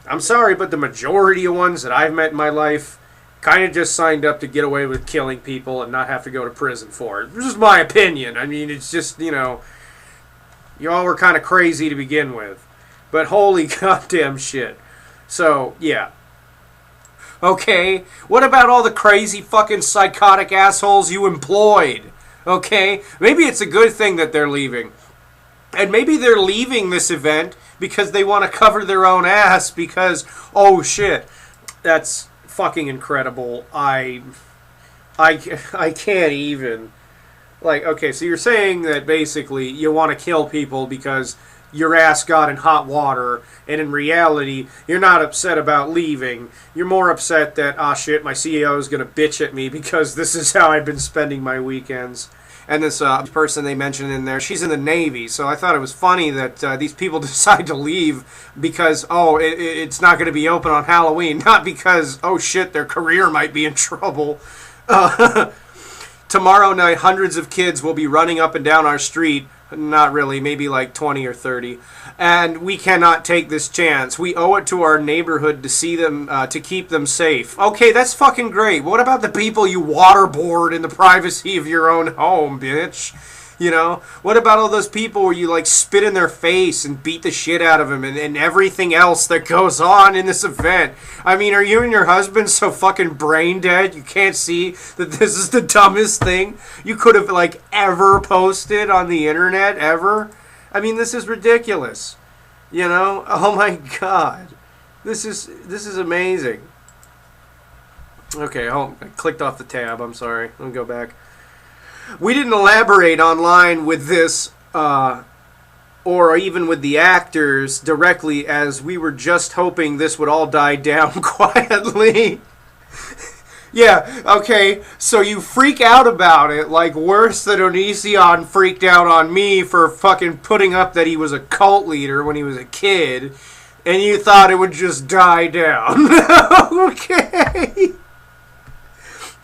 I'm sorry, but the majority of ones that I've met in my life kind of just signed up to get away with killing people and not have to go to prison for it. This is my opinion. I mean, it's just, you know, you all were kind of crazy to begin with. But holy goddamn shit. So, yeah. Okay, what about all the crazy fucking psychotic assholes you employed? Okay, maybe it's a good thing that they're leaving. And maybe they're leaving this event because they want to cover their own ass because, oh shit, that's fucking incredible. I can't even. Like, okay, so you're saying that basically you want to kill people because your ass got in hot water, and in reality, you're not upset about leaving. You're more upset that, ah shit, my CEO is going to bitch at me because this is how I've been spending my weekends. And this person they mentioned in there, she's in the Navy, so I thought it was funny that these people decide to leave because, oh, it's not going to be open on Halloween, not because, oh shit, their career might be in trouble. Tomorrow night, hundreds of kids will be running up and down our street. Not really, maybe like 20 or 30. And we cannot take this chance. We owe it to our neighborhood to see them, to keep them safe. Okay, that's fucking great. What about the people you waterboard in the privacy of your own home, bitch? You know? What about all those people where you, like, spit in their face and beat the shit out of them and everything else that goes on in this event? I mean, are you and your husband so fucking brain dead you can't see that this is the dumbest thing you could have, like, ever posted on the internet, ever? I mean, this is ridiculous. You know? Oh my god. This is amazing. Okay, I clicked off the tab. I'm sorry. Let me go back. We didn't elaborate online with this, or even with the actors directly, as we were just hoping this would all die down quietly. Yeah, okay, so you freak out about it, like worse than Onision freaked out on me for fucking putting up that he was a cult leader when he was a kid, and you thought it would just die down. Okay.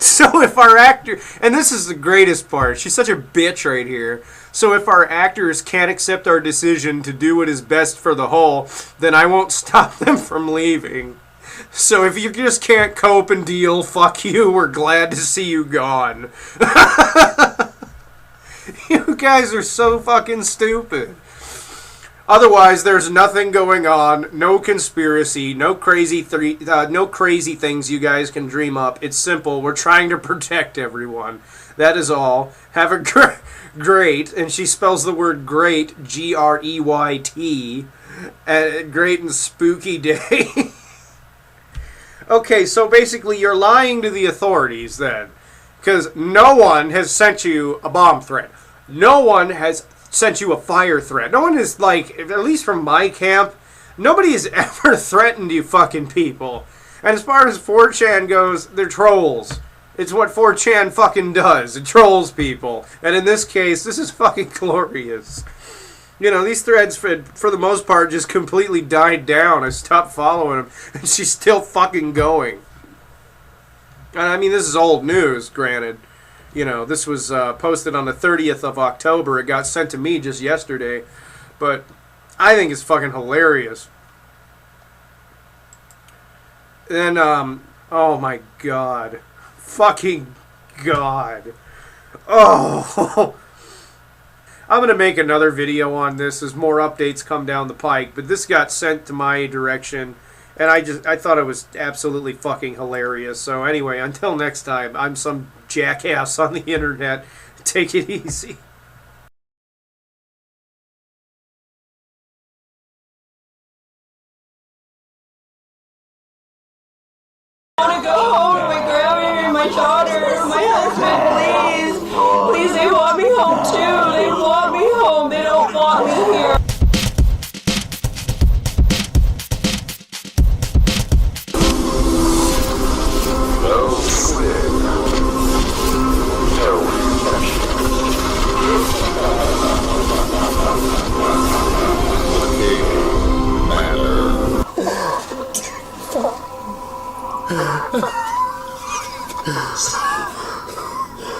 So if our actor, and this is the greatest part, she's such a bitch right here. So if our actors can't accept our decision to do what is best for the whole, then I won't stop them from leaving. So if you just can't cope and deal, fuck you, we're glad to see you gone. You guys are so fucking stupid. Otherwise, there's nothing going on, no conspiracy, no crazy things you guys can dream up. It's simple. We're trying to protect everyone. That is all. Have a great, and she spells the word great, G-R-E-Y-T, great and spooky day. Okay, so basically you're lying to the authorities then, because no one has sent you a bomb threat. No one has sent you a fire threat. No one is like, at least from my camp, nobody has ever threatened you fucking people. And as far as 4chan goes, they're trolls. It's what 4chan fucking does. It trolls people. And in this case, this is fucking glorious. You know, these threads, for the most part, just completely died down. I stopped following them, and she's still fucking going. And I mean, this is old news, granted. You know, this was posted on the 30th of October. It got sent to me just yesterday. But I think it's fucking hilarious. Then, oh my god. Fucking god. Oh. I'm going to make another video on this as more updates come down the pike. But this got sent to my direction. And I thought it was absolutely fucking hilarious. So anyway, until next time, I'm some jackass on the internet. Take it easy. I want to go home to my grandma, my daughter, my husband, please. Please, they want me home too. They want me home. They don't want me here.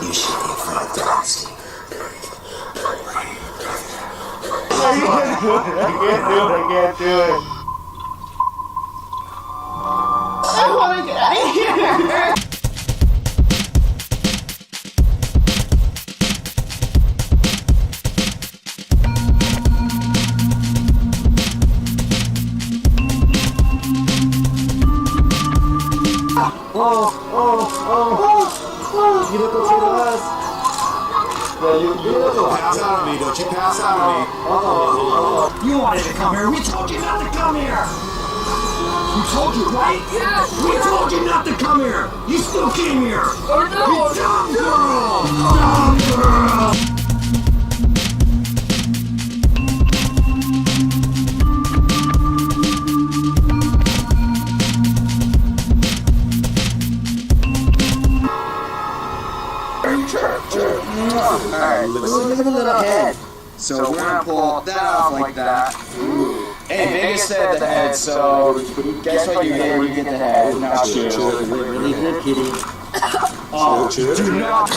You should be afraid to ask. I can't do it. I want to get out of here. You look okay to us. Well, you pass out on me, don't you pass out on me. You wanted to come here. We told you not to come here. We told you, right? Yes. We told you not to come here. You still came here. Oh, no. You dumb girl. Dumb girl. Alright, look at the little head. So we're gonna pull that off like that. Hey, Vegas said the head, so guess what you get when you get the head? Now chill. Really good, kitty. Oh, do not.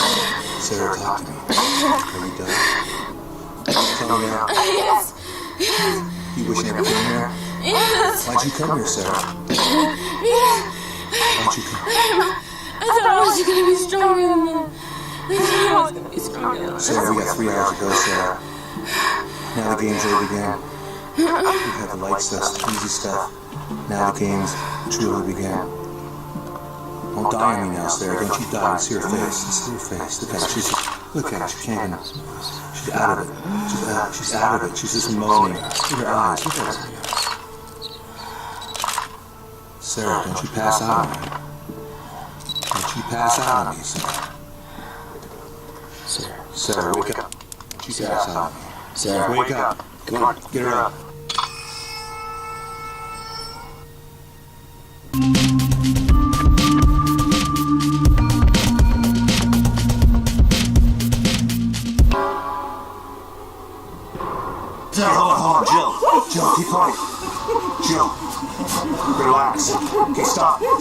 Sarah, talk to me. Are you done? Tell me now. Yes. You wish you never came here? Yes. Why'd you come here, Sarah? Yes. Why'd you come? I thought I was gonna be stronger than them. I thought I was gonna be stronger than them. Sarah, we got 3 hours to go, Sarah. Now the game's over again. We had the light stuff, easy stuff. Now the game's truly began. Don't die on me now, Sarah. Don't you die. See her face. See her face. Look at her. Look at her. She can't even. She's out of it. She's out of it. She's just moaning. Look at her eyes. Look at her. Sarah, don't you pass out on me. Don't you pass out on me, Sarah. Sarah, wake up. Don't you pass out on me. Sarah, wake up. Come on, get her up. Hold on, Jill, keep quiet. Jill, relax. Okay, stop. I'm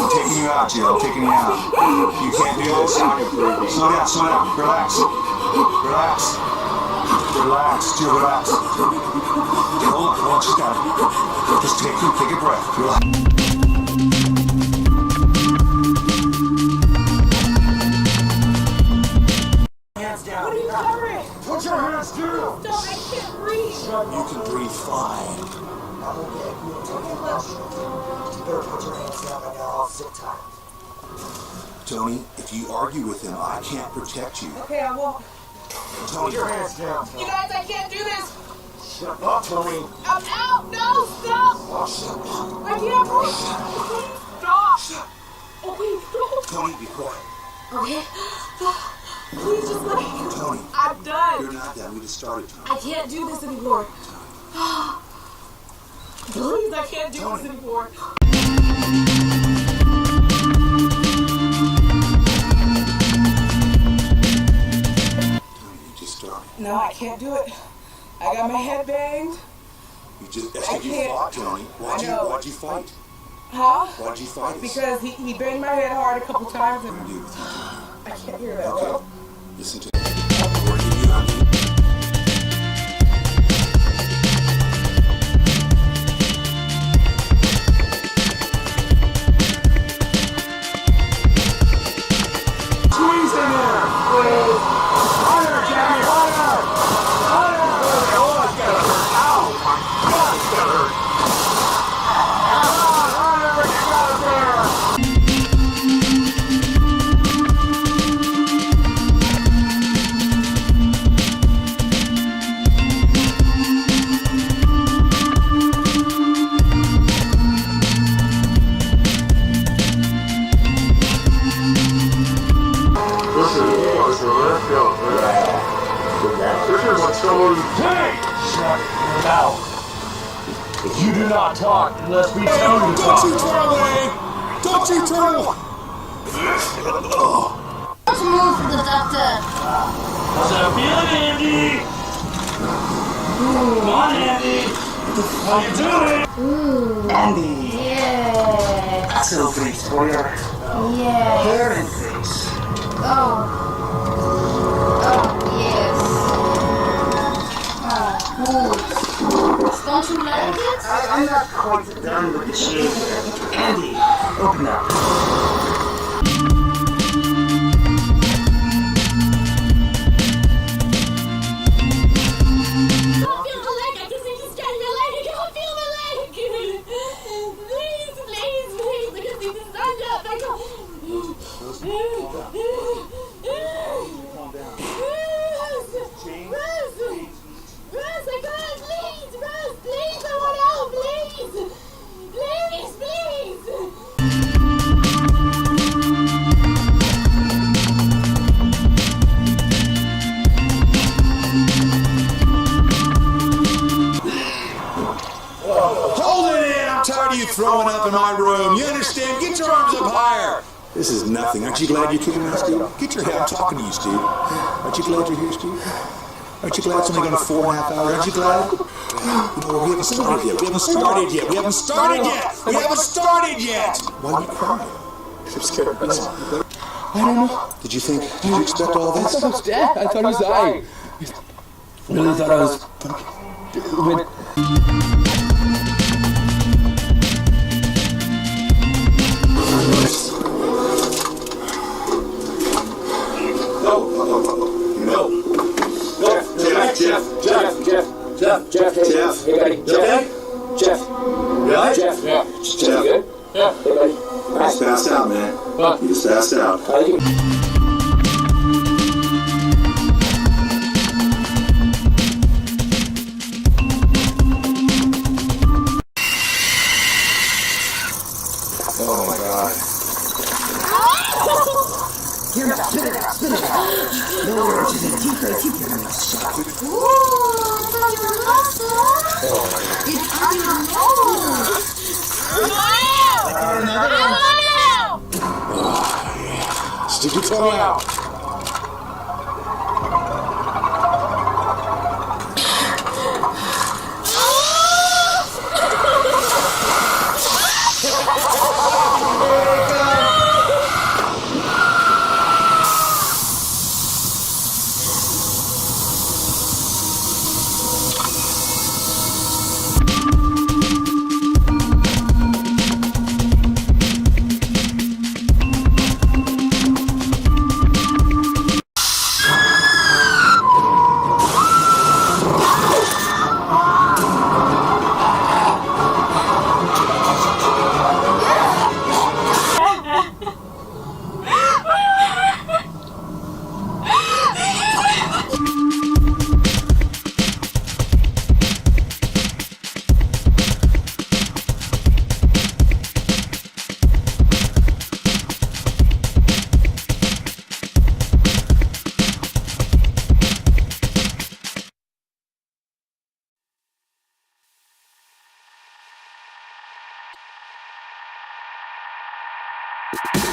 taking you out, Jill, I'm taking you out. You can't do this. Slow down, relax. Relax. Relax. Just relax. Hold on. Just got it. Just take a breath. Relax. Hands down. What are you covering? Put your hands down. Stop, I can't breathe. You can breathe fine. I'm okay. You better put your hands down right now. I'll sit tight. Tony, if you argue with him, I can't protect you. Okay, I won't. Tony, put your hands down. You guys, I can't do this. Shut up, Tony. I'm out. No, stop. Oh, shut up. I can't breathe. Stop. Okay, stop. Tony, be quiet. Okay. Please just let me. Tony. I'm done. You're not done. We just started, Tony. I can't do this anymore. Please, I can't do this anymore. No, I can't do it. I got my head banged. That's what you fought, Tony. Why'd you fight? Huh? Why'd you fight? Because he banged my head hard a couple times and I can't hear that well. Listen to Squeeze in there! Harder, Jackie, harder! Harder! Oh, it's gotta hurt. Ow! My God, it's gotta hurt. Harder, you got it there! This is what someone takes! Shut your mouth! If you do not talk unless we tell you to talk. Don't you turn away! Don't you turn away! Let's move for the doctor. How's that feeling, Andy? Come on, Andy! How you doing? Andy! Yeah. That's no face for you. Yeah. Hair and face. Oh, yes. Don't you like it? I'm not quite done with the shave yet. Andy, open up. Throwing up in my room. You understand? Get your arms up higher. This is nothing. Aren't you glad you came here, Steve? Get your head. I'm talking to you, Steve. Aren't you glad you're here, Steve? Aren't you glad it's only going to 4.5 hours? Aren't you glad? No, we haven't started yet. We haven't started yet. We haven't started yet. We haven't started yet. Why are you crying? I'm scared. I don't know. Did you expect all this? I thought I was dead. I thought I was dying. I really thought I was fucking... Jeff, hey, buddy. Jeff. Really? Jeff. Yeah. Jeff. You good? Yeah. Hey, buddy. You just passed out, man. What? You just passed out. Oh my God. Here, spit it out. No words, just keep your mouth shut. Ooh, I thought you were lost, It's on your nose. Stick your tongue out. Bye.